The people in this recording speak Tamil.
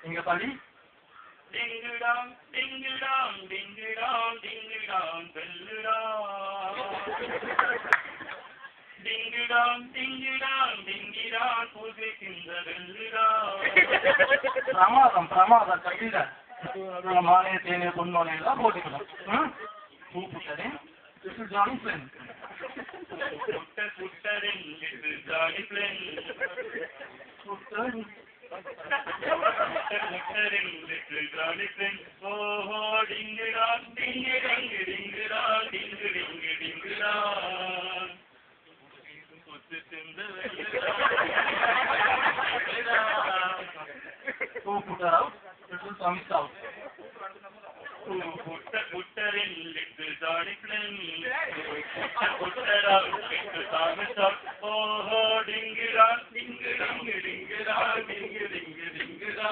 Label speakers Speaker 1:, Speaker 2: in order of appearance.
Speaker 1: இங்க பாடி.
Speaker 2: டிங்குடாம் டிங்குடாம் டிங்குடாம் டிங்குடாம் பெல்லுடாம். டிங்குடாம் டிங்குடாம் டிங்கிடாம் பூஜைக்கின்ற வெல்லுடாம்.
Speaker 1: பிரமாதம் கவிதை. மானே தேனே பொன்னோனே எல்லாம் போட்டுக்கலாம். கூப்பிட்டதே ஜானி பிளேன்.
Speaker 2: புட்டரின் ஜானி பிளேன். Johnny plane. ஓஹோ டிங்குடா டிங்கு டிங்கு டிங்குடா டிங்கு டிங்கு டிங்குடா. புத்து திந்த புட்டரின் ஜானி பிளேன். ஓஹோ டிங்குடா டிங்கு டிங்கு டிங்குடா டிங்கு டிங்கு டிங்குடா.